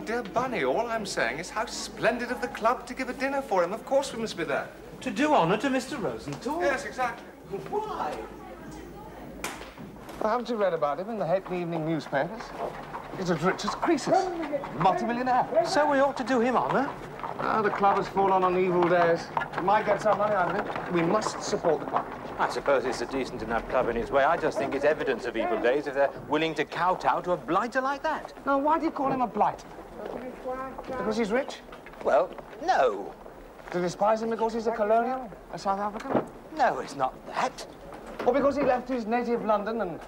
dear Bunny, all I'm saying is how splendid of the club to give a dinner for him. Of course we must be there. To do honour to Mr. Rosenthal? Yes, exactly. Why? Well, haven't you read about him in the halfpenny evening newspapers? He's as rich as Croesus. Multi-millionaire. So we ought to do him honour? Ah, the club has fallen on evil days. We might get some money out of it. We must support the club. I suppose it's a decent enough club in its way. I just think it's evidence of evil days if they're willing to kowtow to a blighter like that. Now, why do you call him a blighter? Because he's rich? Well, no. Do you despise him because he's a colonial, a South African? No, it's not that. Or because he left his native London and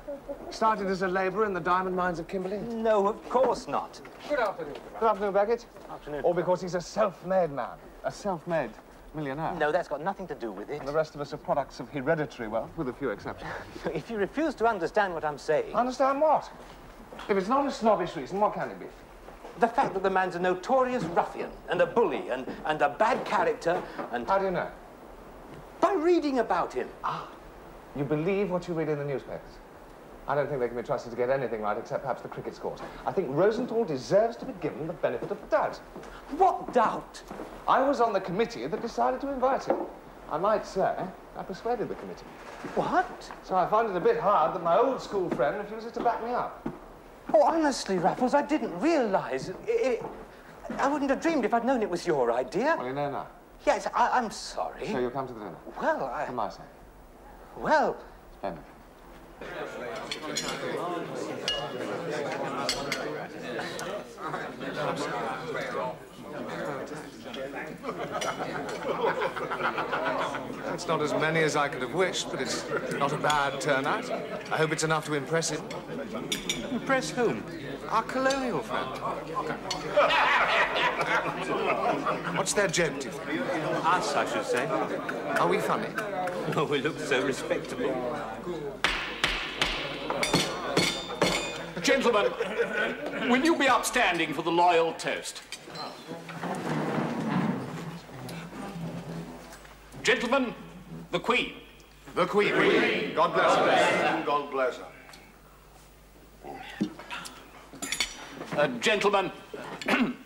started as a labourer in the diamond mines of Kimberley? No, of course not. Good afternoon. Good afternoon, Beckett. Afternoon. Or because he's a self-made man, a self-made millionaire. No, that's got nothing to do with it. And the rest of us are products of hereditary wealth, with a few exceptions. If you refuse to understand what I'm saying... Understand what? If it's not a snobbish reason, what can it be? The fact that the man's a notorious ruffian and a bully and a bad character and... How do you know? By reading about him. Ah. You believe what you read in the newspapers? I don't think they can be trusted to get anything right except perhaps the cricket scores. I think Rosenthal deserves to be given the benefit of the doubt. What doubt? I was on the committee that decided to invite him. I might say I persuaded the committee. What? So I find it a bit hard that my old school friend refuses to back me up. Oh, honestly, Raffles, I didn't realise. I wouldn't have dreamed if I'd known it was your idea. Well, you know now. Yes, I'm sorry. So you'll come to the dinner? Well, For my sake. Well... Splendid. It's not as many as I could have wished, but it's not a bad turnout. I hope it's enough to impress him. Impress whom? Our colonial friend. What's their joke, do you think? Us, I should say. Are we funny? Oh, we look so respectable. Gentlemen, will you be upstanding for the loyal toast? Gentlemen, the Queen. The Queen. God bless her. God bless her. Gentlemen,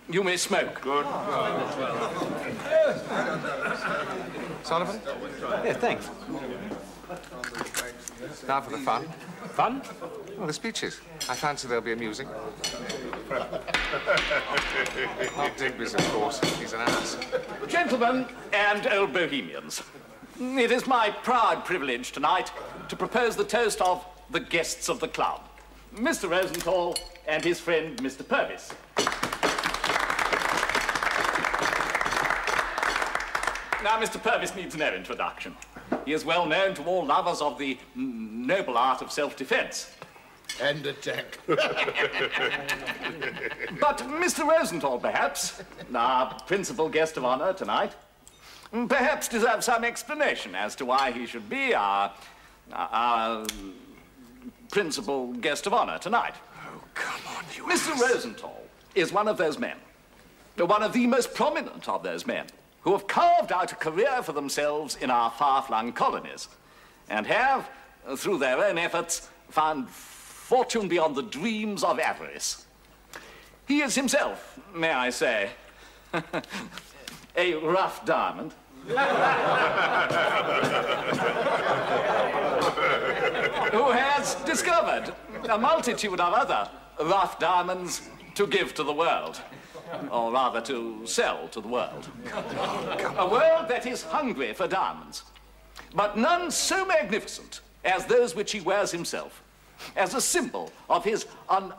you may smoke. Good. Sullivan? Yeah, thanks. Now for the fun. Fun? Well, the speeches. I fancy they'll be amusing. Not Digby's, of course. He's an ass. Gentlemen and old bohemians, it is my proud privilege tonight to propose the toast of the guests of the club, Mr. Rosenthal and his friend, Mr. Purvis. Now, Mr. Purvis needs no introduction. He is well known to all lovers of the noble art of self-defense. And attack. But Mr. Rosenthal, perhaps, our principal guest of honor tonight, perhaps deserves some explanation as to why he should be our principal guest of honor tonight. Oh, come on, you Mr. ass. Rosenthal is one of those men, one of the most prominent of those men, who have carved out a career for themselves in our far-flung colonies, and have, through their own efforts, found fortune beyond the dreams of avarice. He is himself, may I say, a rough diamond. Who has discovered a multitude of other rough diamonds to give to the world. Or rather, to sell to the world. A world that is hungry for diamonds, but none so magnificent as those which he wears himself, as a symbol of his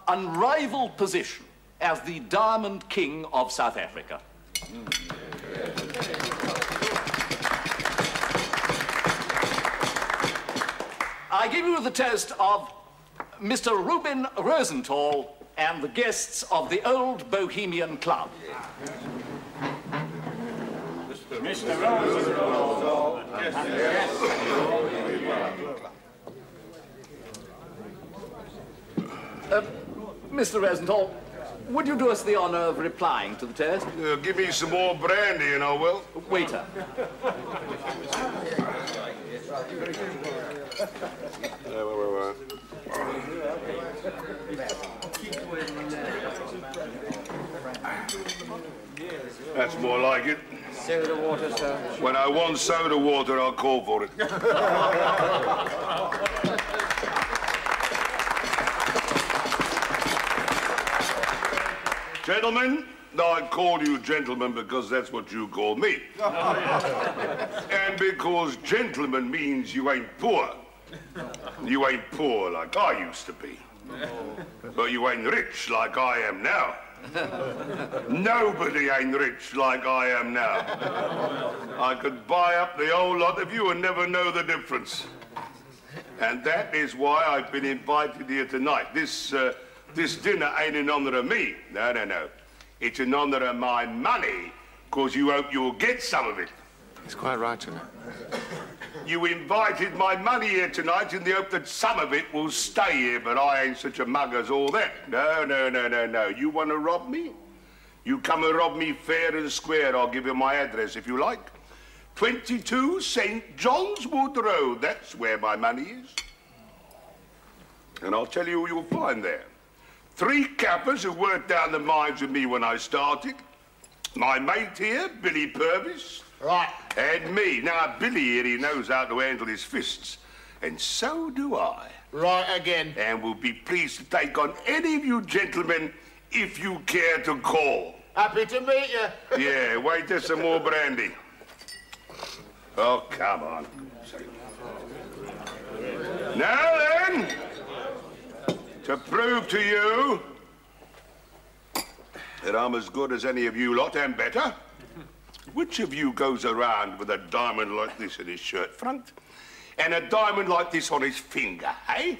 unrivaled position as the Diamond King of South Africa. I give you the toast of Mr. Reuben Rosenthal and the guests of the Old Bohemian Club. Mr. Rosenthal. Mr. Rosenthal, would you do us the honor of replying to the toast? Give me some more brandy, you know, Will. Waiter. That's more like it. Soda water, sir. When I want soda water, I'll call for it. Gentlemen, I call you gentlemen because that's what you call me. And because gentleman means you ain't poor. You ain't poor like I used to be. But you ain't rich like I am now. Nobody ain't rich like I am now. I could buy up the whole lot of you and never know the difference. And that is why I've been invited here tonight. This dinner ain't in honor of me. No, no, no. It's in honor of my money, because you hope you'll get some of it. He's quite right, you know. You invited my money here tonight in the hope that some of it will stay here, but I ain't such a mug as all that. No, no, no, no, no. You want to rob me? You come and rob me fair and square. I'll give you my address if you like. 22 St. John's Wood Road. That's where my money is. And I'll tell you who you'll find there. 3 cappers who worked down the mines with me when I started. My mate here, Billy Purvis. Right. And me. Now, Billy here, he knows how to handle his fists. And so do I. Right again. And we'll be pleased to take on any of you gentlemen if you care to call. Happy to meet you. Yeah, wait, there's some more brandy. Oh, come on. Now then, to prove to you that I'm as good as any of you lot and better, which of you goes around with a diamond like this in his shirt front and a diamond like this on his finger, eh?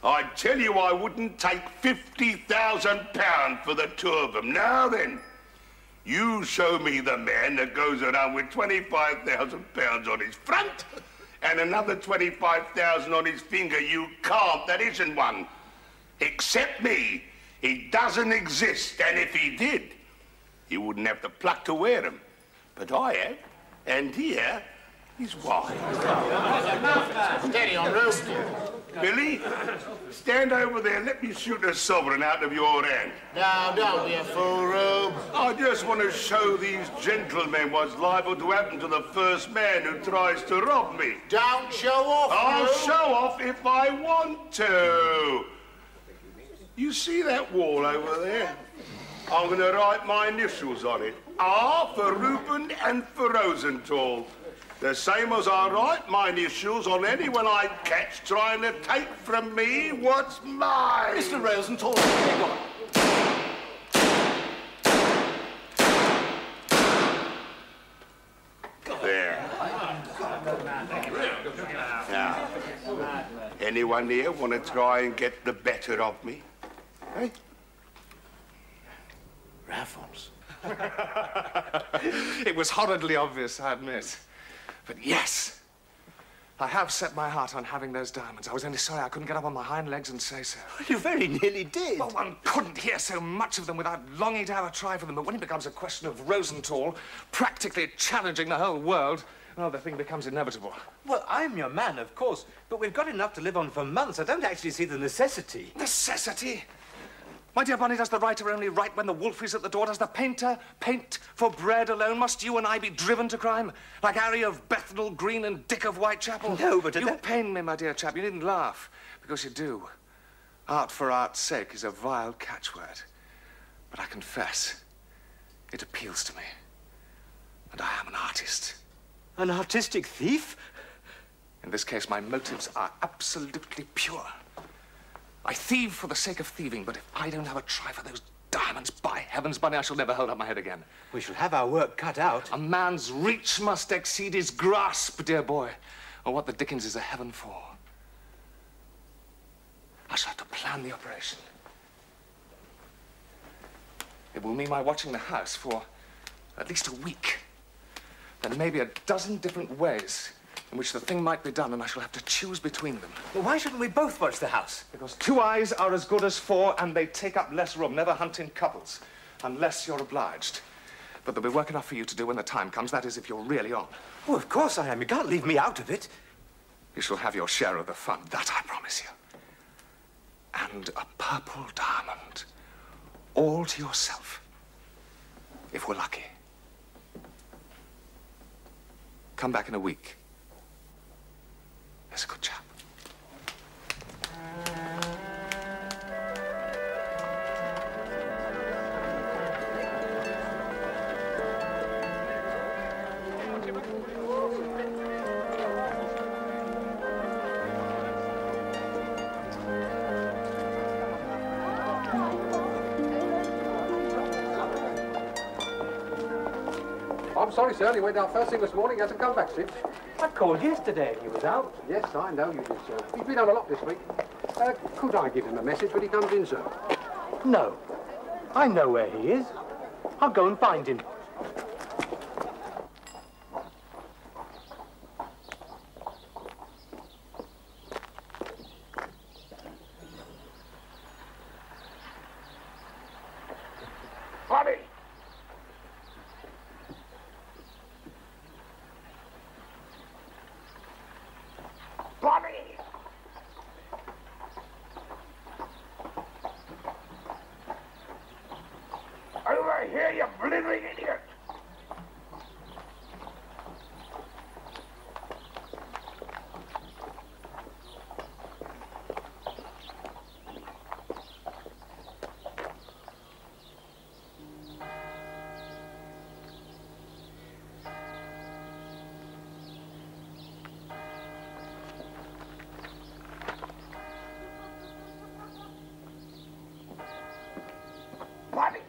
I tell you I wouldn't take £50,000 for the 2 of them. Now then, you show me the man that goes around with £25,000 on his front and another £25,000 on his finger. You can't. That isn't one. Except me. He doesn't exist. And if he did, he wouldn't have the pluck to wear them. But I have. And here is why. Steady on, Roost. Billy, stand over there. Let me shoot a sovereign out of your hand. Now, don't be a fool, Rube. I just want to show these gentlemen what's liable to happen to the first man who tries to rob me. Don't show off, I'll Rube. show off if I want to. You see that wall over there? I'm going to write my initials on it. R for Reuben and for Rosenthal. The same as I write my initials on anyone I catch trying to take from me what's mine. Mr. Rosenthal, There. Now, anyone here want to try and get the better of me? Hey? Raffles. It was horridly obvious, I admit. But yes, I have set my heart on having those diamonds. I was only sorry I couldn't get up on my hind legs and say so. You very nearly did. Well, one couldn't hear so much of them without longing to have a try for them. But when it becomes a question of Rosenthal practically challenging the whole world, well, the thing becomes inevitable. Well, I'm your man, of course, but we've got enough to live on for months. I don't actually see the necessity. Necessity? My dear Bonnie, does the writer only write when the wolf is at the door? Does the painter paint for bread alone? Must you and I be driven to crime? Like Harry of Bethnal Green and Dick of Whitechapel? No, but... You pain me, my dear chap. You needn't laugh, because you do. Art for art's sake is a vile catchword. But I confess, it appeals to me. And I am an artist. An artistic thief? In this case, my motives are absolutely pure. I thieve for the sake of thieving, but if I don't have a try for those diamonds, by heavens, Bunny, I shall never hold up my head again. We shall have our work cut out. A man's reach must exceed his grasp, dear boy. Or what the dickens is a heaven for? I shall have to plan the operation. It will mean my watching the house for at least a week. Then maybe a dozen different ways in which the thing might be done, and I shall have to choose between them. Well, why shouldn't we both watch the house? Because 2 eyes are as good as 4, and they take up less room. Never hunt in couples, unless you're obliged. But there'll be work enough for you to do when the time comes. That is, if you're really on. Oh, of course I am. You can't leave me out of it. You shall have your share of the fun. That I promise you. And a purple diamond. All to yourself. if we're lucky. Come back in a week. That's a good chap. I'm sorry, sir. He went out first thing this morning. He hasn't come back since. I called yesterday and he was out. Yes, I know you did, sir. He's been on a lot this week. Could I give him a message when he comes in, sir? No. I know where he is. I'll go and find him. Buddy! Buddy! Over here, you blithering idiot! Buddy!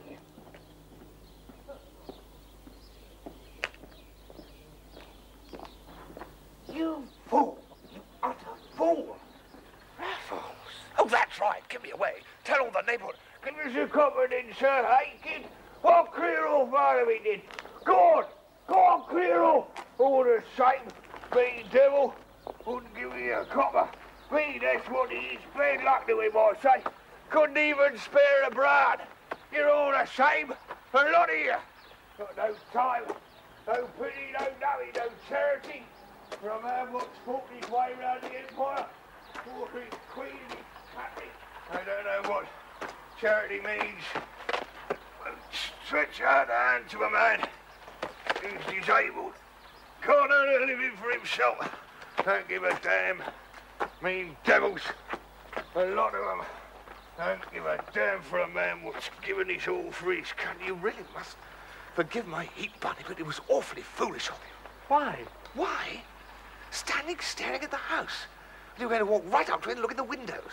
You fool! You utter fool! Raffles! Oh, that's right. Give me away. Tell all the neighborhood. Give us a cupboard in, sir, hey, kid? Well, clear off out of it, then. Go on! Go on, clear off! All the same, me devil wouldn't give me a copper. Me, that's what it is. Bad luck to him, I say. Couldn't even spare a bride. You're all the same, a lot of you. Got no time, no pity, no nothing, no charity. For a man what's fought his way round the empire, fought his queen and his country. I don't know what charity means. Stretch out a hand to a man who's disabled. Can't earn a living for himself. Don't give a damn. Mean devils, a lot of them. Don't give a damn for a man what's given his all for his country. You really must forgive my heat, Bunny, but it was awfully foolish of you. Why? Why? Standing staring at the house. You were going to walk right up to it and look in the windows.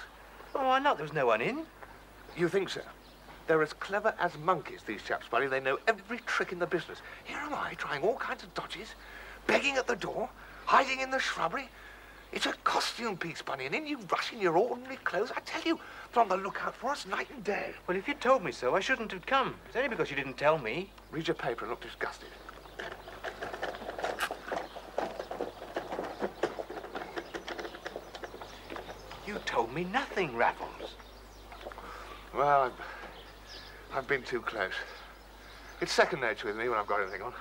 Oh, I know there was no one in. You think so? They're as clever as monkeys, these chaps, Bunny. They know every trick in the business. Here am I, trying all kinds of dodges, begging at the door, hiding in the shrubbery. It's a costume piece, Bunny, and in you rush in your ordinary clothes. I tell you, they're on the lookout for us night and day. Well, if you'd told me so, I shouldn't have come. It's only because you didn't tell me. Read your paper and look disgusted. You told me nothing, Raffles. Well, I've been too close. It's second nature with me when I've got anything on.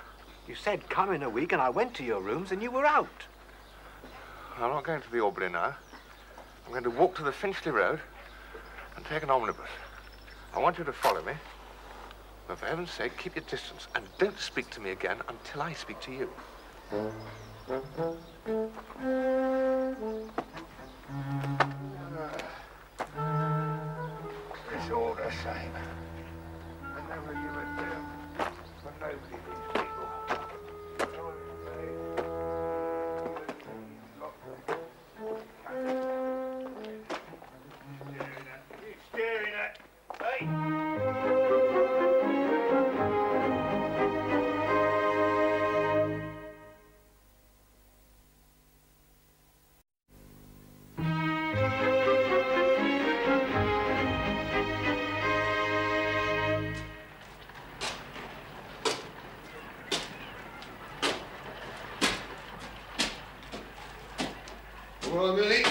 You said come in a week, and I went to your rooms, and you were out. I'm not going to the Albany now. I'm going to walk to the Finchley Road and take an omnibus. I want you to follow me. But for heaven's sake, keep your distance and don't speak to me again until I speak to you. It's all the same. I never give a damn for nobody, these people. Staring at, hey? Well, Millie.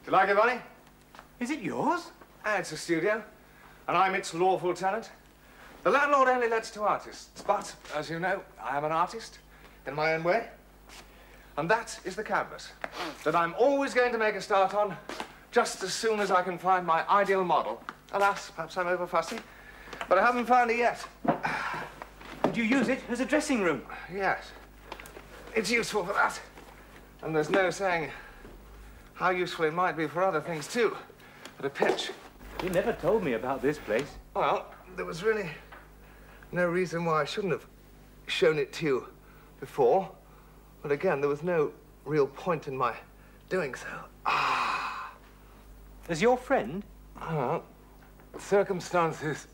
you like it, Bonnie? Is it yours? It's a studio, and I'm its lawful tenant. The landlord only lets to artists, but, as you know, I am an artist in my own way. And that is the canvas that I'm always going to make a start on just as soon as I can find my ideal model. Alas, perhaps I'm over fussy, but I haven't found it yet. And you use it as a dressing room? Yes, it's useful for that. And there's no saying how useful it might be for other things, too, at a pinch. You never told me about this place. Well, there was really no reason why I shouldn't have shown it to you before. But again, there was no real point in my doing so. As your friend? Circumstances,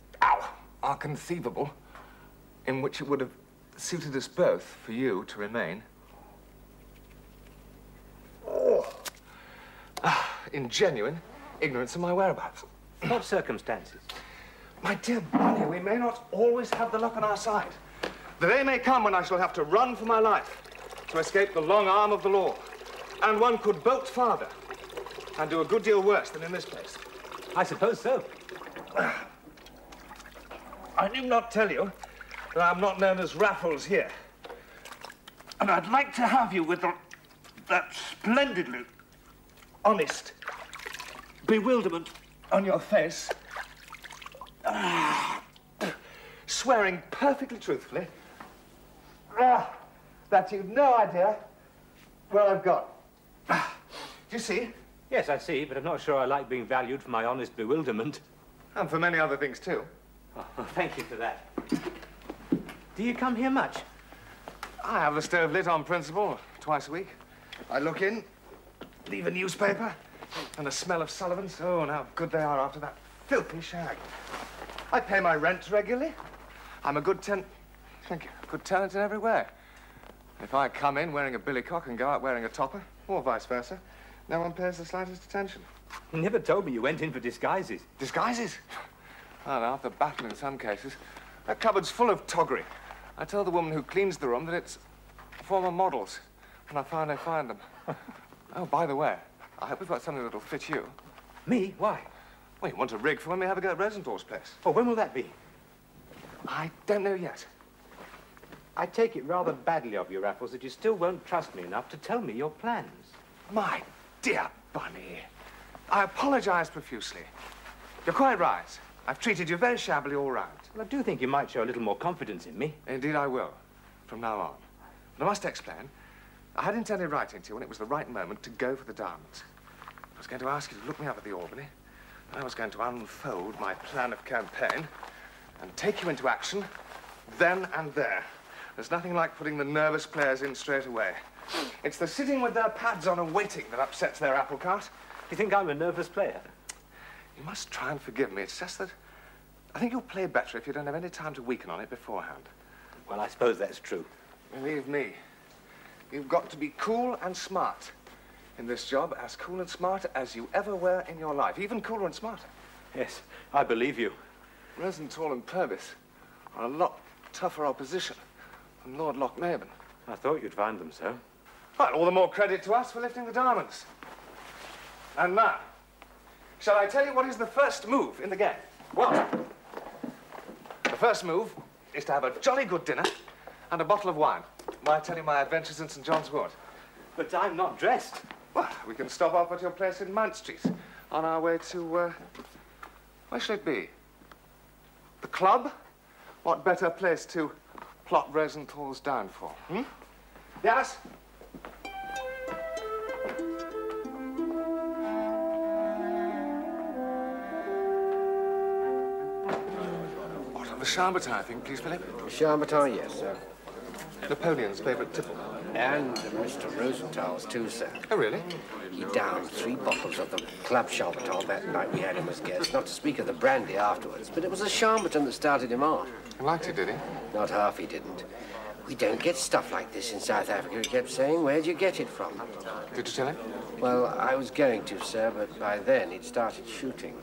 are conceivable in which it would have suited us both for you to remain. In genuine ignorance of my whereabouts. What circumstances? My dear Bonnie, we may not always have the luck on our side. The day may come when I shall have to run for my life to escape the long arm of the law. And one could bolt farther and do a good deal worse than in this place. I suppose so. I need not tell you that I'm not known as Raffles here. And I'd like to have you with that splendidly honest bewilderment on your face, swearing perfectly truthfully that you've no idea where I've gone. Do you see? Yes, I see, but I'm not sure I like being valued for my honest bewilderment. And for many other things, too. Oh, thank you for that. Do you come here much? I have the stove lit on principle twice a week. I look in, leave a newspaper, and the smell of Sullivan's. Oh, and how good they are after that filthy shag. I pay my rent regularly. I'm a good tenant. Thank you. Good tenant in every way. If I come in wearing a billycock and go out wearing a topper, or vice versa, no one pays the slightest attention. You never told me you went in for disguises. Disguises? Well, after battle in some cases. That cupboard's full of toggery. I tell the woman who cleans the room that it's former models, and I find them. Oh, by the way, I hope we've got something that'll fit you. Me? Why? Well, you want a rig for when we have a go at Rosenthal's place. Oh, when will that be? I don't know yet. I take it rather badly of you, Raffles, that you still won't trust me enough to tell me your plans. My dear Bunny, I apologize profusely. You're quite right. I've treated you very shabbily all round. Well, I do think you might show a little more confidence in me. Indeed, I will, from now on. But I must explain. I had intended writing to you when it was the right moment to go for the diamonds. I was going to ask you to look me up at the Albany, and I was going to unfold my plan of campaign and take you into action then and there. There's nothing like putting the nervous players in straight away. It's the sitting with their pads on and waiting that upsets their apple cart. You think I'm a nervous player? You must try and forgive me. It's just that I think you'll play better if you don't have any time to weaken on it beforehand. Well, I suppose that's true. Believe me, you've got to be cool and smart in this job, as cool and smart as you ever were in your life, even cooler and smarter. Yes, I believe you. Rosenthal and Purvis are a lot tougher opposition than Lord Lochmaben. I thought you'd find them so. Well, all the more credit to us for lifting the diamonds. And now, shall I tell you what is the first move in the game? What? The first move is to have a jolly good dinner and a bottle of wine while I tell you my adventures in St. John's Wood. But I'm not dressed. Well, we can stop off at your place in Mount Street on our way to, where shall it be? The club? What better place to plot Rosenthal's downfall, Yes? What, on the Chambertin, I think, please, Philip? Chambertin, yes, sir. Napoleon's favourite tipple. And Mr. Rosenthal's, too, sir. Oh, really? He downed 3 bottles of the Club Chambertin that night we had him as guest, not to speak of the brandy afterwards. But it was the Chambertin that started him off. He liked it, did he? Not half he didn't. We don't get stuff like this in South Africa, he kept saying. Where'd you get it from? Did you tell him? Well, I was going to, sir, but by then he'd started shooting.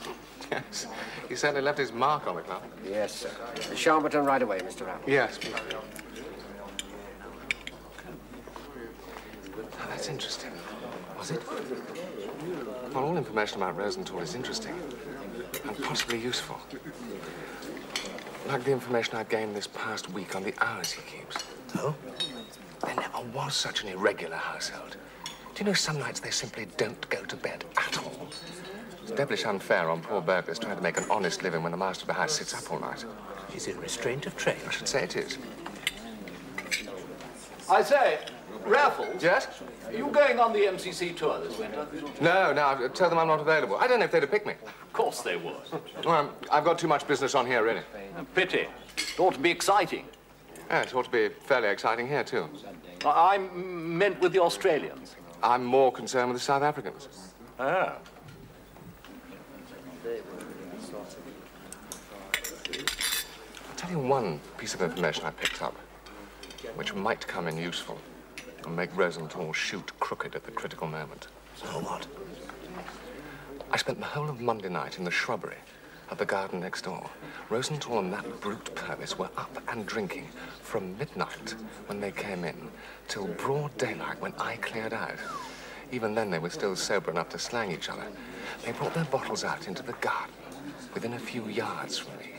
Yes. He certainly left his mark on the club. Yes, sir. The Chambertin right away, Mr. Raffles. Yes, please. Oh, that's interesting. Was it? Well, all information about Rosenthal is interesting and possibly useful. Like the information I've gained this past week on the hours he keeps. Oh? There never was such an irregular household. Do you know some nights they simply don't go to bed at all? It's devilish unfair on poor burglars trying to make an honest living when the master of the house sits up all night. Is it restraint of trade? I should say it is. I say, Raffles. Yes? Are you going on the MCC tour this winter? No, I've told them I'm not available. I don't know if they'd have picked me. Of course they would. Well, I've got too much business on here, really. A pity. It ought to be exciting. Yeah, it ought to be fairly exciting here, too. I meant with the Australians. I'm more concerned with the South Africans. Oh. I'll tell you one piece of information I picked up, which might come in useful and make Rosenthal shoot crooked at the critical moment. So what? I spent the whole of Monday night in the shrubbery at the garden next door. Rosenthal and that brute Purvis were up and drinking from midnight when they came in till broad daylight when I cleared out. Even then, they were still sober enough to slang each other. They brought their bottles out into the garden within a few yards from me,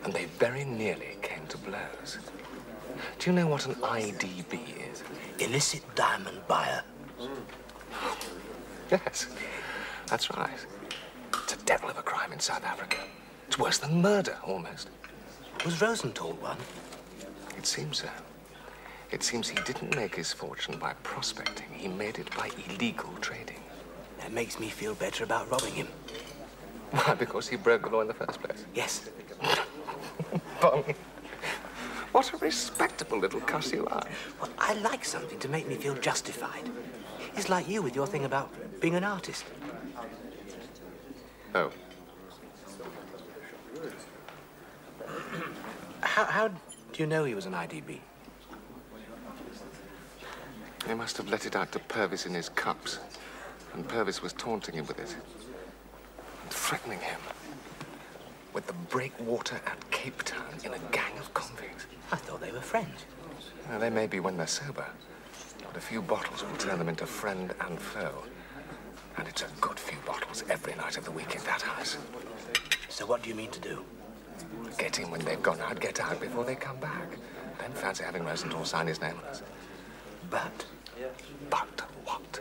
and they very nearly came to blows. Do you know what an IDB is? Illicit diamond buyer. Yes, that's right. It's a devil of a crime in South Africa. It's worse than murder, almost. Was Rosenthal one? It seems so. It seems he didn't make his fortune by prospecting. He made it by illegal trading. That makes me feel better about robbing him. Why, because he broke the law in the first place? Yes. Bonnie, what a respectable little cuss you are. Well, I like something to make me feel justified. It's like you with your thing about being an artist. Oh. How do you know he was an IDB? He must have let it out to Purvis in his cups, and Purvis was taunting him with it and threatening him with the breakwater at Cape Town in a gang of convicts. I thought they were friends. Well, they may be when they're sober, but a few bottles will turn them into friend and foe. And it's a good few bottles every night of the week in that house. So what do you mean to do? Get in when they've gone out, get out before they come back. Don't fancy having Rosenthal sign his name on us. But What?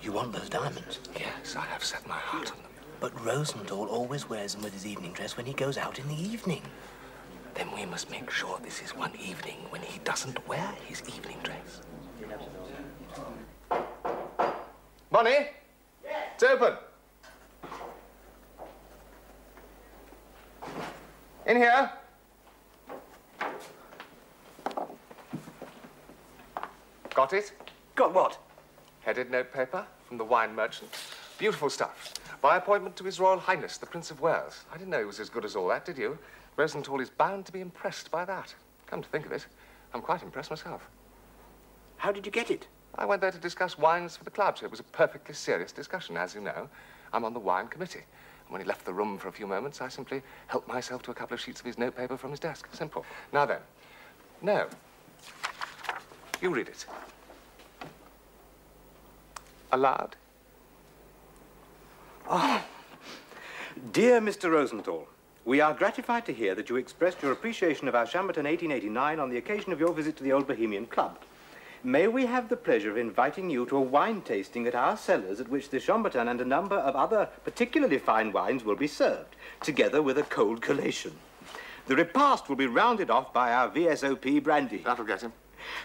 you want those diamonds? Yes, I have set my heart on them. But Rosenthal always wears them with his evening dress when he goes out in the evening. Then we must make sure this is one evening when he doesn't wear his evening dress. Bonnie? Yes. It's open. In here. Got it? Got what? Headed notepaper from the wine merchant. Beautiful stuff. By appointment to His Royal Highness, the Prince of Wales. I didn't know he was as good as all that, did you? Rosenthal is bound to be impressed by that. Come to think of it, I'm quite impressed myself. How did you get it? I went there to discuss wines for the club, so it was a perfectly serious discussion. As you know, I'm on the wine committee. And when he left the room for a few moments, I simply helped myself to a couple of sheets of his notepaper from his desk. Simple. Now then. No. You read it. Aloud. Dear Mr. Rosenthal, we are gratified to hear that you expressed your appreciation of our Chambertin 1889 on the occasion of your visit to the Old Bohemian Club. May we have the pleasure of inviting you to a wine tasting at our cellars at which the Chambertin and a number of other particularly fine wines will be served, together with a cold collation. The repast will be rounded off by our VSOP brandy. That'll get him.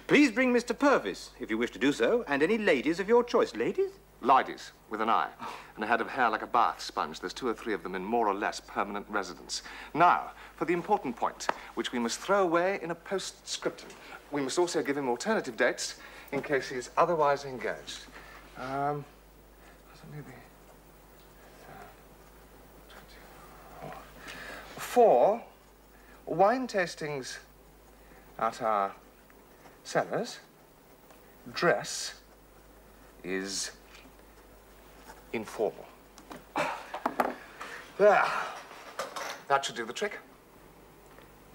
Please bring Mr. Purvis, if you wish to do so, and any ladies of your choice. Ladies? Ladies, with an eye, and a head of hair like a bath sponge. There's 2 or 3 of them in more or less permanent residence. Now, for the important point, which we must throw away in a postscriptum. We must also give him alternative dates in case he is otherwise engaged. Maybe 4 wine tastings at our cellars. Dress is informal. There. That should do the trick.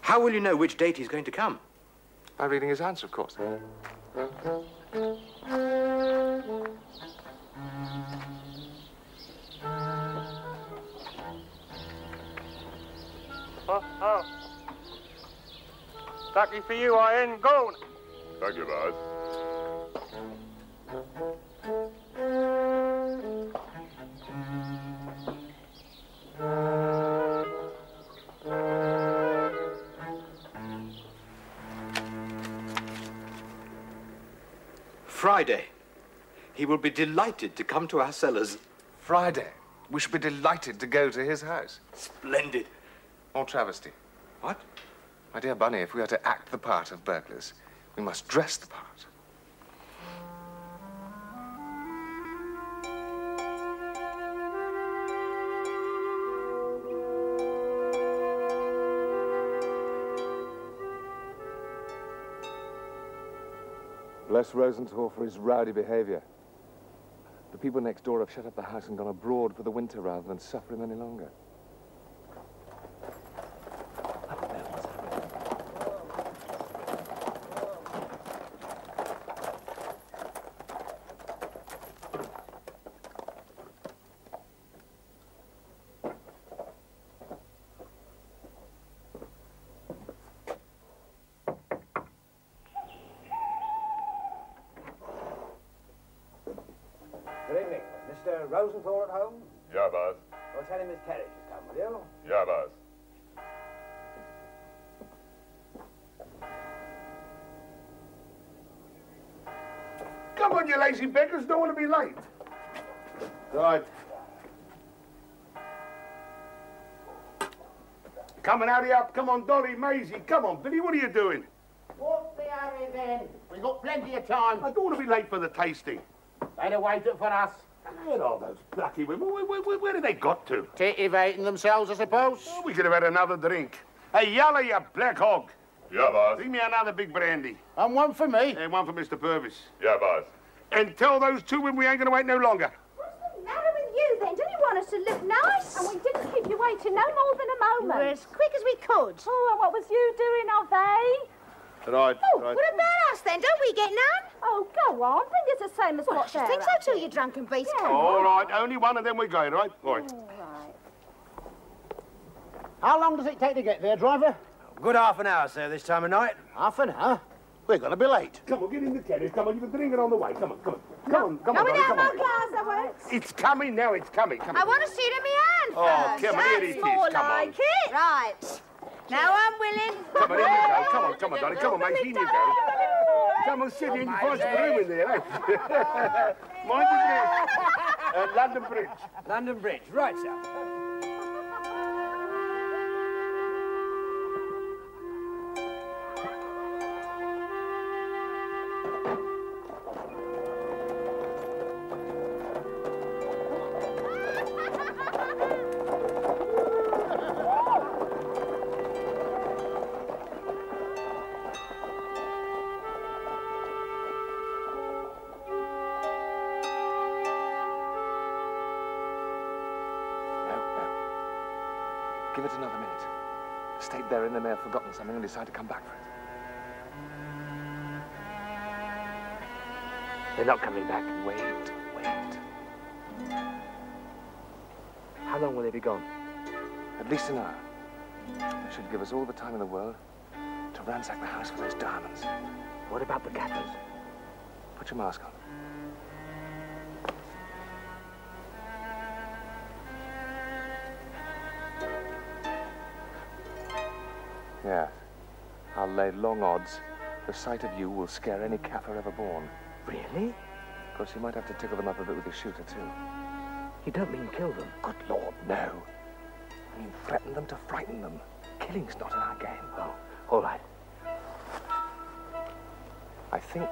How will you know which date he's going to come? By reading his answer, of course. Lucky for you, I ain't gone. Thank you, Buzz. Friday. He will be delighted to come to our cellars. Friday. We should be delighted to go to his house. Splendid. Or travesty. What? My dear Bunny, if we are to act the part of burglars, we must dress the part. Bless Rosenthal for his rowdy behavior. The people next door have shut up the house and gone abroad for the winter rather than suffer him any longer. Good evening. Mr. Rosenthal at home? Yeah, Buzz. Well, tell him his carriage has come, will you? Yeah, Buzz. Come on, you lazy beggars. Don't want to be late. Right. Coming out here. Come on, Dolly, Maisie. Come on, Billy. What are you doing? What's the hurry then? We've got plenty of time. I don't want to be late for the tasting. They'd have waited for us. Where are those plucky women? Where have they got to? Titivating themselves, I suppose. Oh, we could have had another drink. Hey, Yalla, you black hog. Yeah, boss. Bring me another big brandy. And one for me. And one for Mr. Purvis. Yeah, boss. And tell those two women we ain't going to wait no longer. What's the matter with you, then? Don't you want us to look nice? And we didn't keep you waiting no more than a moment. We're as quick as we could. Oh, and what was you doing, Ove? Right, Oh, right. what about us, then? Don't we get none? Oh, go on. Think it's the same as Well, I what should they're think up so, too, to. you drunken beast. Yeah. Come on. All right, only one of them we go, right? All right. All right. How long does it take to get there, driver? Good half an hour, sir, this time of night. Half an hour? We're going to be late. Come on, get in the carriage. Come on, you can drink it on the way. Come on, come on. Come on, No, Dolly, without come my on. glass, I won't. It's coming now, it's coming. Come I on. want to see it in my hand Oh, first. come on, here it is. More Come on. like it. Right. Now I'm willing. Come on, in you go. Come on, Dolly. Come on, mate, in you go. Come on, sit in. You find some room in there, eh? Mind your dress. London Bridge. London Bridge. Right, sir. Give it another minute. Stay there and they may have forgotten something and decide to come back for it. They're not coming back. Wait. How long will they be gone? At least an hour. It should give us all the time in the world to ransack the house for those diamonds. What about the gaffers? Put your mask on. Yeah. I'll lay long odds the sight of you will scare any Kaffir ever born. Really? Of course, you might have to tickle them up a bit with your shooter, too. You don't mean kill them? Good Lord, no. I mean, threaten them to frighten them. Killing's not in our game. Oh, all right. I think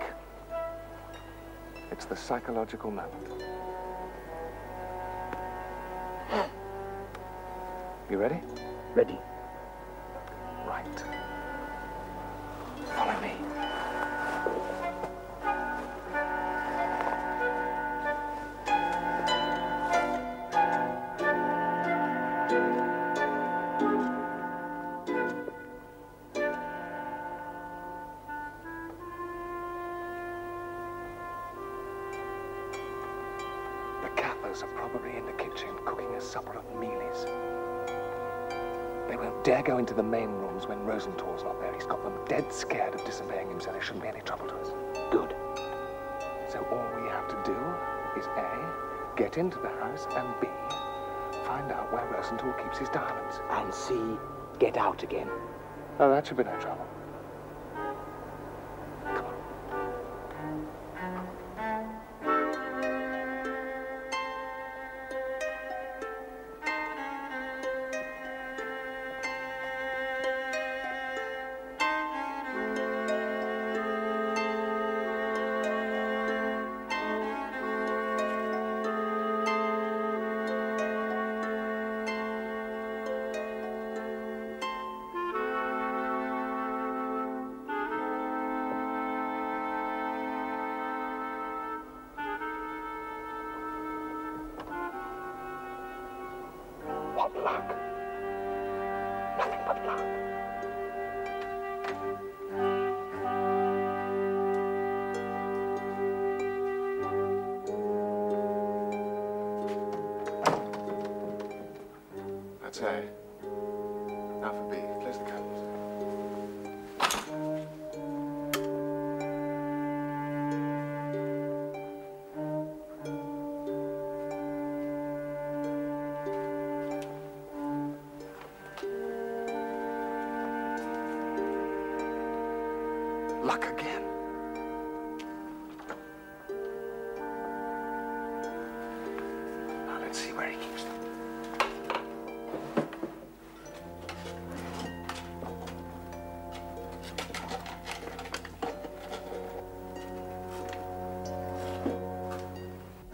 it's the psychological moment. You ready? Ready. Right. Follow me. The Kaffers are probably in the kitchen cooking a supper of mealies. They won't dare go into the main rooms when Rosenthal's not there. He's got them dead scared of disobeying him, so there shouldn't be any trouble to us. Good. So all we have to do is A, get into the house, and B, find out where Rosenthal keeps his diamonds. And C, get out again. Oh, that should be no trouble. What luck. Nothing but luck. That's A. Now for B. Close the curtains. Luck again. Now let's see where he keeps them.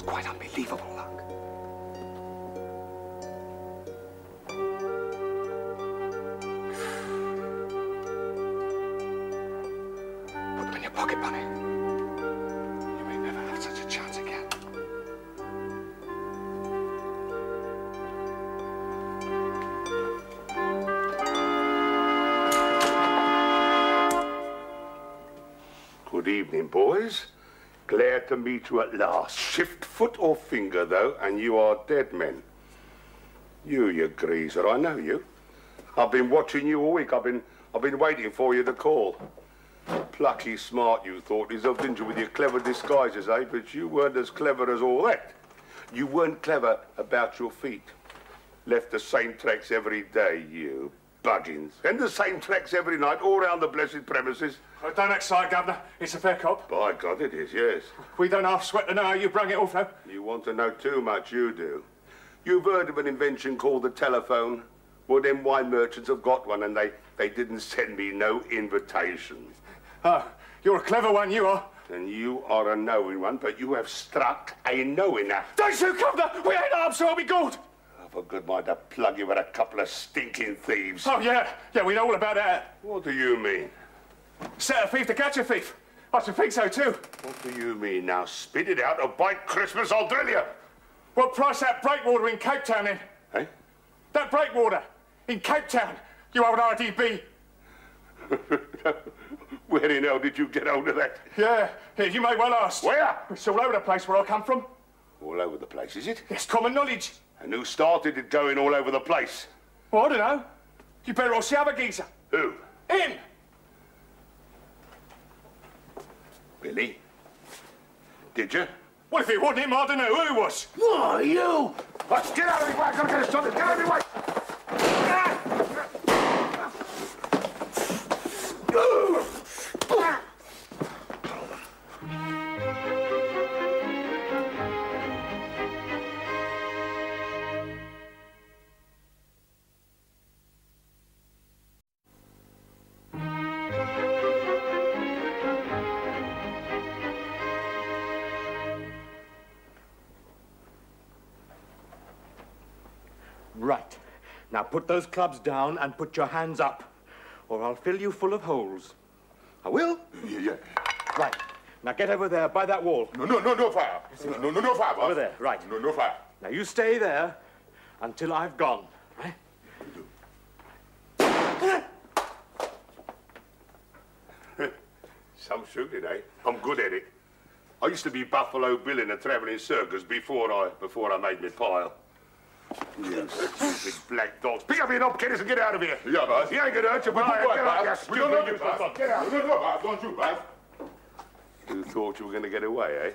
Quite unbelievable luck. Put them in your pocket, Bunny. You may never have such a chance again. Good evening, boys. Glad to meet you at last. Shift foot or finger, though, and you are dead men. You greaser, I know you. I've been watching you all week. I've been waiting for you to call. Plucky smart, you thought yourself, didn't you, with your clever disguises, eh? But you weren't as clever as all that. You weren't clever about your feet. Left the same tracks every day, you buggins. And the same tracks every night, all round the blessed premises. Oh, don't excite, Governor. It's a fair cop. By God, it is, yes. We don't half sweat to know how you brung it off, though. You want to know too much, you do. You've heard of an invention called the telephone? Well, them wine merchants have got one, and they didn't send me no invitation. Oh, you're a clever one, you are. And you are a knowing one, but you have struck a knowiner. Don't you, Governor! We ain't armed, so I'll be good. I've a good mind to plug you with a couple of stinking thieves. Oh, yeah. Yeah, we know all about that. What do you mean? Set a thief to catch a thief. I should think so, too. What do you mean now? Spit it out, or by Christmas I'll drill you. What price that breakwater in Cape Town in? Eh? That breakwater in Cape Town, you old RDB. Where in hell did you get hold of that? Yeah, you may well ask. Where? It's all over the place where I come from. All over the place, is it? It's common knowledge. And who started it going all over the place? Well, I don't know. You better ask the other geezer. Who? Him. Billy? Did you? Well, if it wasn't him, I don't know who it was. Why, you? Let's get out of the way. I've got to get a shot. Get out of the way. Right. Now put those clubs down and put your hands up, or I'll fill you full of holes. I will? Yeah. Right. Now get over there by that wall. No fire. No fire, boss. Over there, right. No fire. Now you stay there until I've gone, right? Some shooting, eh? I'm good at it. I used to be Buffalo Bill in a travelling circus before I made my pile. You stupid black dogs. Pick up your knob, Kenneth, and get out of here. Yeah, boss. He ain't gonna hurt you, but Get get out, you We stupid don't know you you, boss. Get out. We don't know, boss. Don't you, boss? You thought you were going to get away,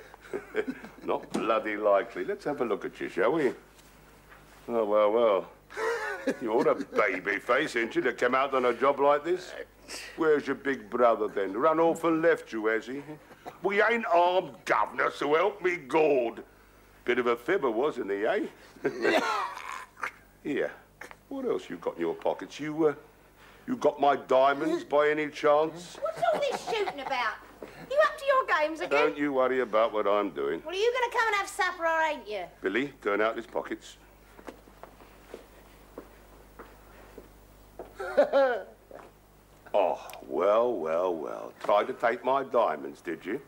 eh? Not bloody likely. Let's have a look at you, shall we? Oh, well, well. You're a baby face, ain't you, to come out on a job like this? Where's your big brother, then? Run off and left you, has he? We ain't armed, governor, so help me God. Bit of a fibber, wasn't he, eh? Here. What else you got in your pockets? You got my diamonds, by any chance? What's all this shooting about? You up to your games again? Don't you worry about what I'm doing. Well, are you going to come and have supper or ain't you? Billy, turn out his pockets. Oh, well, well, well. Tried to take my diamonds, did you?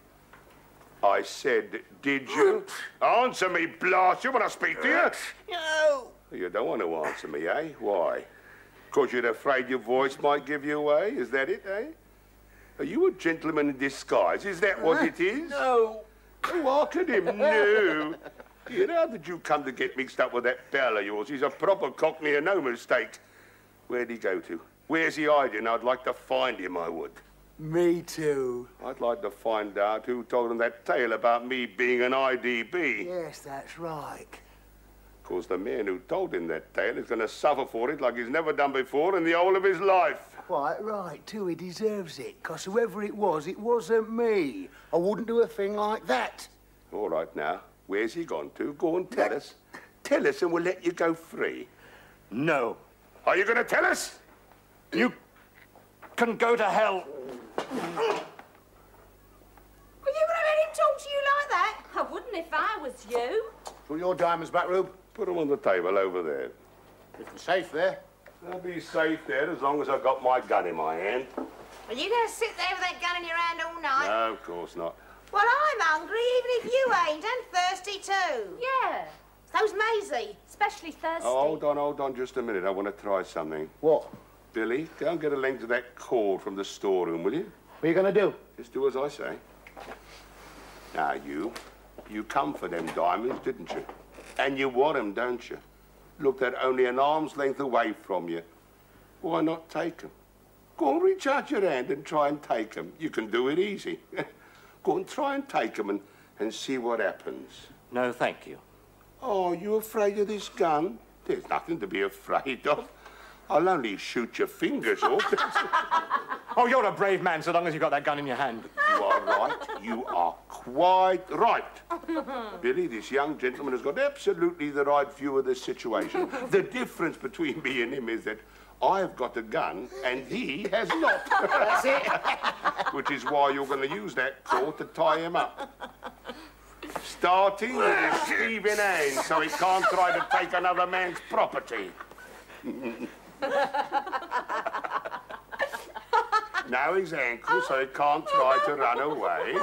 I said, did you? Answer me, blast you, when I speak to you. No. You don't want to answer me, eh? Why? Because you're afraid your voice might give you away? Is that it, eh? Are you a gentleman in disguise? Is that what it is? No. Oh, look at him, no. You know, how did you come to get mixed up with that pal of yours? He's a proper cockney and no mistake. Where'd he go to? Where's he hiding? I'd like to find him, I would. Me too. I'd like to find out who told him that tale about me being an IDB. Yes, that's right. Because the man who told him that tale is going to suffer for it like he's never done before in the whole of his life. Quite right, too. He deserves it, because whoever it wasn't me. I wouldn't do a thing like that. All right, now. Where's he gone to? Go and tell us. Tell us and we'll let you go free. No. Are you going to tell us? You can go to hell. Are you going to let him talk to you like that? I wouldn't if I was you. Put your diamonds back, Rube. Put them on the table over there. Keep them safe there. I'll be safe there as long as I've got my gun in my hand. Are you going to sit there with that gun in your hand all night? No, of course not. Well, I'm hungry, even if you ain't, and thirsty too. Yeah, So's Maisie. especially thirsty. Oh, hold on just a minute. I want to try something. What? Billy, go and get a length of that cord from the storeroom, will you? What are you going to do? Just do as I say. Now, you come for them diamonds, didn't you? And you want them, don't you? Look, they're only an arm's length away from you. Why not take them? Go and reach out your hand and try and take them. You can do it easy. Go and try and take them and see what happens. No, thank you. Oh, you afraid of this gun? There's nothing to be afraid of. I'll only shoot your fingers off. Oh, you're a brave man so long as you've got that gun in your hand. You are right. You are quite right. Billy, this young gentleman has got absolutely the right view of the situation. The difference between me and him is that I've got a gun and he has not. That's it. Which is why you're going to use that cord to tie him up. Starting with his sleeve in hand so he can't try to take another man's property. Now his ankle so he can't try to run away.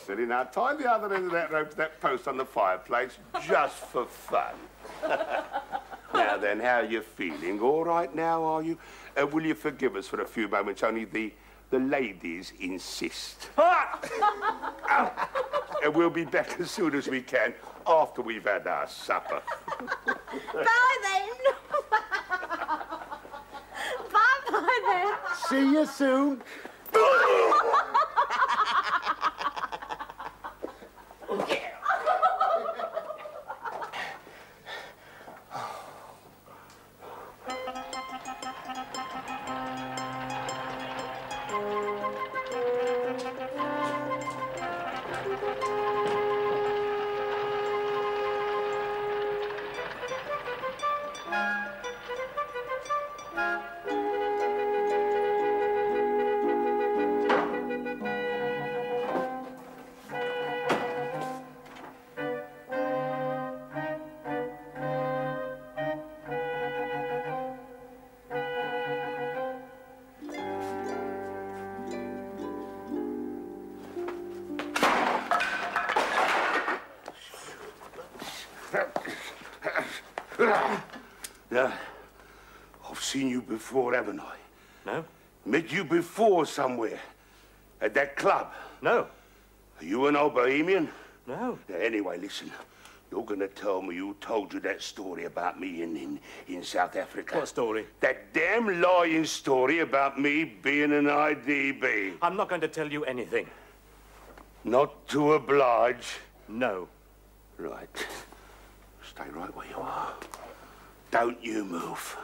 Billy, now tie the other end of that rope to that post on the fireplace just for fun. Now then, how are you feeling? All right now, are you? Will you forgive us for a few moments? Only the ladies insist. And we'll be back as soon as we can after we've had our supper. Bye then. Bye then. See you soon. Yeah, I've seen you before, haven't I? No? Met you before somewhere. At that club. No. Are you an old bohemian? No. Anyway, listen. You're going to tell me who told you that story about me in South Africa? What story? That damn lying story about me being an IDB. I'm not going to tell you anything. Not to oblige? No. Right. Stay right where you are. Don't you move.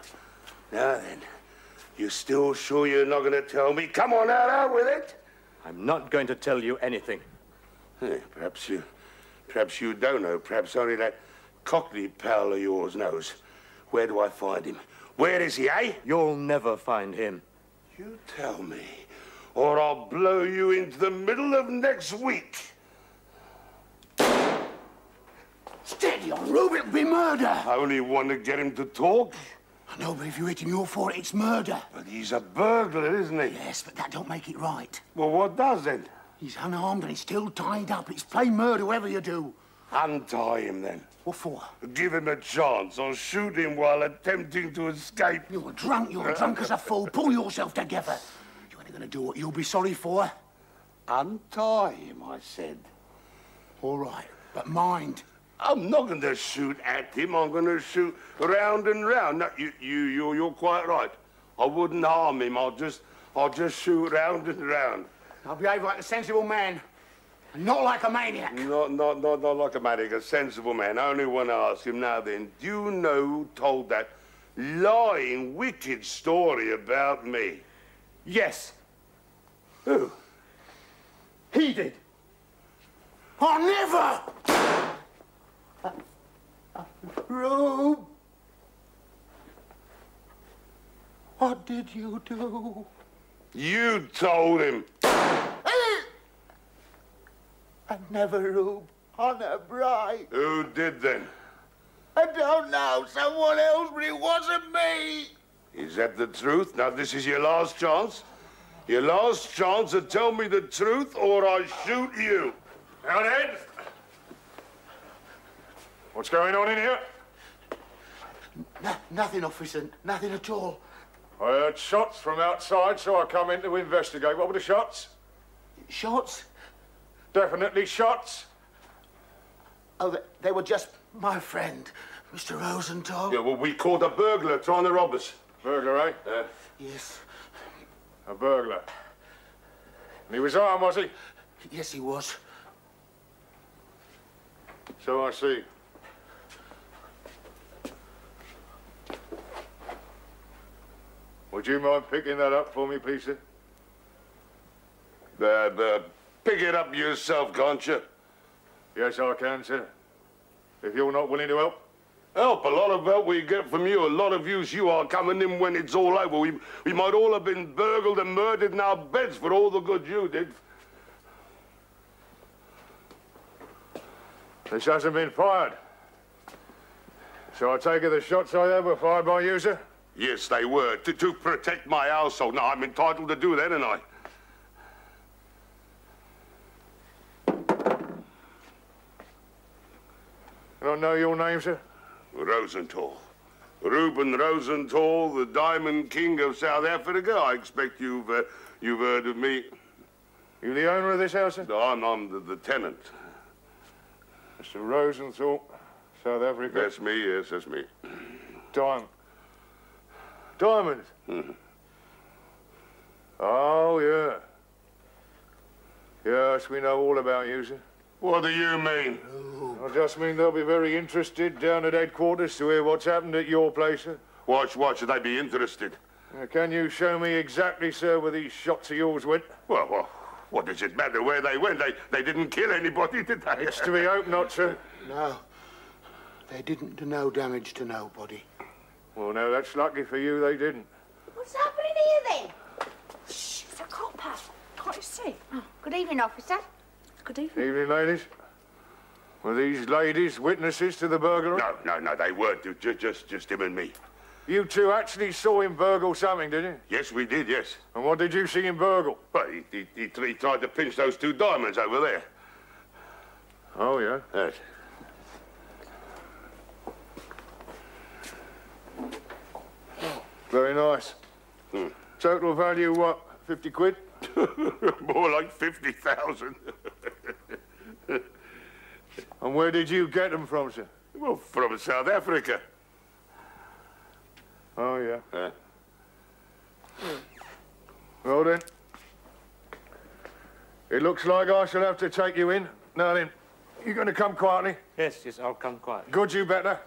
Now then, you still sure you're not going to tell me? Come on out with it. I'm not going to tell you anything. Hey, perhaps you don't know. Perhaps only that Cockney pal of yours knows. Where do I find him? Where is he, eh? You'll never find him. You tell me, or I'll blow you into the middle of next week. Steady on, Rube, it'll be murder. I only want to get him to talk. I know, but if you hit him, you're for it, it's murder. But he's a burglar, isn't he? Yes, but that don't make it right. Well, what does then? He's unarmed and he's still tied up. It's plain murder, whatever you do. Untie him, then. What for? Give him a chance, or shoot him while attempting to escape. You're drunk as a fool. Pull yourself together. You ain't gonna do what you'll be sorry for. Untie him, I said. All right, but mind. I'm not going to shoot at him. I'm going to shoot round and round. No, you're quite right. I wouldn't harm him. I'll just shoot round and round. I'll behave like a sensible man, and not like a maniac. Not like a maniac, a sensible man. I only want to ask him now then, do you know who told that lying, wicked story about me? Yes. Who? He did. I never! Rube! What did you do? You told him. I never, Rube. Honor bright. Who did then? I don't know. Someone else, but it wasn't me. Is that the truth? Now, this is your last chance. Your last chance to tell me the truth, or I shoot you. Now then, what's going on in here? Nothing, officer. Nothing at all. I heard shots from outside, so I come in to investigate. What were the shots? Shots? Definitely shots. Oh, they were just my friend, Mr. Rosenthal. Yeah, well, we caught a burglar trying to rob us. Burglar, eh? Yes. A burglar. And he was armed, was he? Yes, he was. So I see. Would you mind picking that up for me, please, sir? Pick it up yourself, can't you? Yes, I can, sir. If you're not willing to help. Help, a lot of help we get from you. A lot of use you are coming in when it's all over. We might all have been burgled and murdered in our beds for all the good you did. This hasn't been fired. So I take it the shots I had were fired by you, sir? Yes, they were. To protect my household. Now, I'm entitled to do that, ain't I? I don't know your name, sir? Rosenthal. Reuben Rosenthal, the Diamond King of South Africa. I expect you've heard of me. You the owner of this house, sir? No, I'm the tenant. Mr. Rosenthal, South Africa. That's me, yes, that's me. Diamond? Oh, yeah. Yes, we know all about you, sir. What do you mean? I just mean they'll be very interested down at headquarters to hear what's happened at your place, sir. Why should they be interested? Can you show me exactly, sir, where these shots of yours went? Well, what does it matter where they went? They didn't kill anybody, did they? It's to be hoped not, sir. No. They didn't do no damage to nobody. Well, no, that's lucky for you, they didn't. What's happening here, then? Shh, it's a copper. Can't you see? Oh, good evening, officer. Good evening. Evening, ladies. Were these ladies witnesses to the burglary? No, they weren't. Just him and me. You two actually saw him burgle something, did you? Yes, we did, yes. And what did you see him burgle? Well, he tried to pinch those two diamonds over there. Oh, yeah? Yes. Very nice. Total value, what, 50 quid? More like 50,000. And where did you get them from, sir? Well, from South Africa. Oh, yeah. Well, then. It looks like I shall have to take you in. Now, then, you going to come quietly? Yes, I'll come quietly. Good, you better.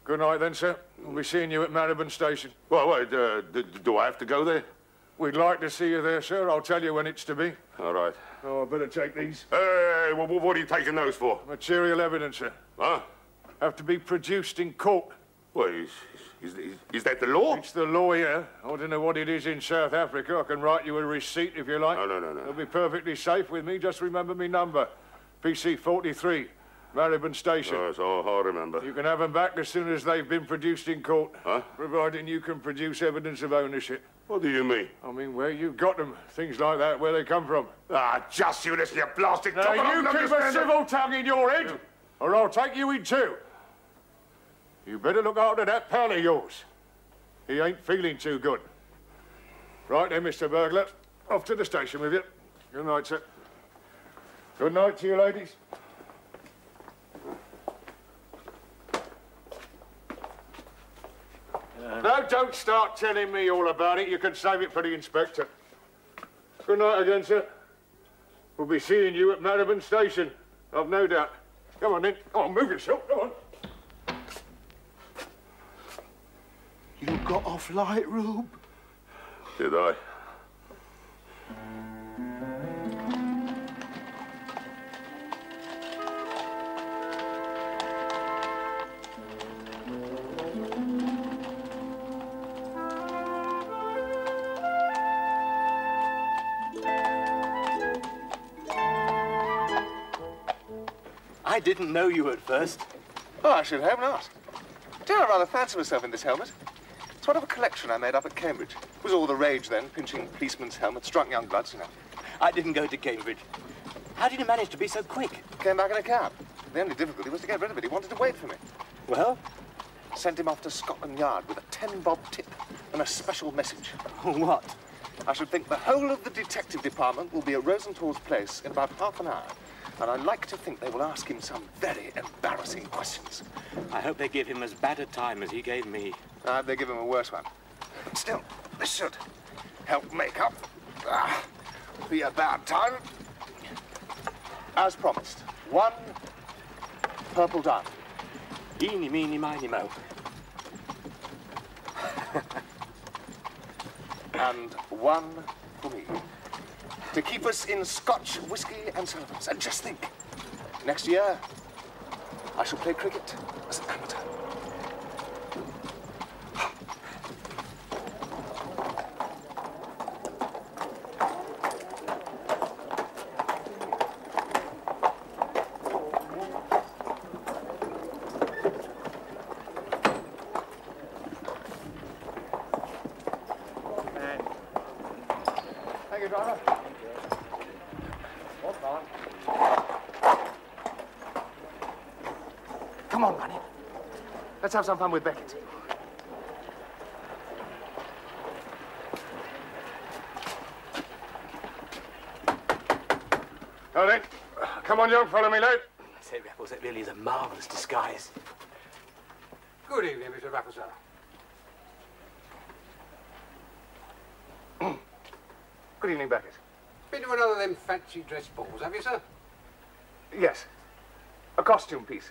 Good night, then, sir. We'll be seeing you at Marylebone Station. Well, wait, do I have to go there? We'd like to see you there, sir. I'll tell you when it's to be. All right. Oh, I better take these. Hey, what are you taking those for? Material evidence, sir. Huh? Have to be produced in court. Well, is that the law? It's the law here. I don't know what it is in South Africa. I can write you a receipt if you like. No. It'll be perfectly safe with me. Just remember me number. PC 43, Marylebone Station. Oh, so I'll remember. You can have them back as soon as they've been produced in court. Huh? Providing you can produce evidence of ownership. What do you mean? I mean, where you got them. Things like that, where they come from. Ah, just you listen, you blasted... Now, you keep a civil tongue in your head, or I'll take you in too. You better look after that pal of yours. He ain't feeling too good. Right then, Mr. Burglar. Off to the station with you. Good night, sir. Good night to you, ladies. No, don't start telling me all about it. You can save it for the inspector. Good night again, sir. We'll be seeing you at Marylebone Station. I've no doubt. Come on, then. Come on, move yourself. Come on. You got off light, Rube? Did I? I didn't know you at first. Oh, I should hope not. Do I rather fancy myself in this helmet? It's one of a collection I made up at Cambridge. It was all the rage then, pinching policemen's helmets, struck young bloods, you know. I didn't go to Cambridge. How did you manage to be so quick? Came back in a cab. The only difficulty was to get rid of it. He wanted to wait for me. Well? Sent him off to Scotland Yard with a 10-bob tip and a special message. What? I should think the whole of the detective department will be at Rosenthal's place in about half an hour. And I like to think they will ask him some very embarrassing questions. I hope they give him as bad a time as he gave me. They give him a worse one. Still, this should help make up the bad time. As promised, 1 purple diamond. Eeny, meeny, miny, mo. And 1 for me. To keep us in Scotch whiskey and Sullivan's. And just think, next year, I shall play cricket as an amateur. Thank you, driver. Come on, Manny. Let's have some fun with Beckett. Now then, come on, young, follow me, lad. I say, Raffles, that really is a marvellous disguise. Good evening, Mr. Raffles, sir. Good evening, Beckett. Been to another of them fancy dress balls, have you, sir? Yes. A costume piece.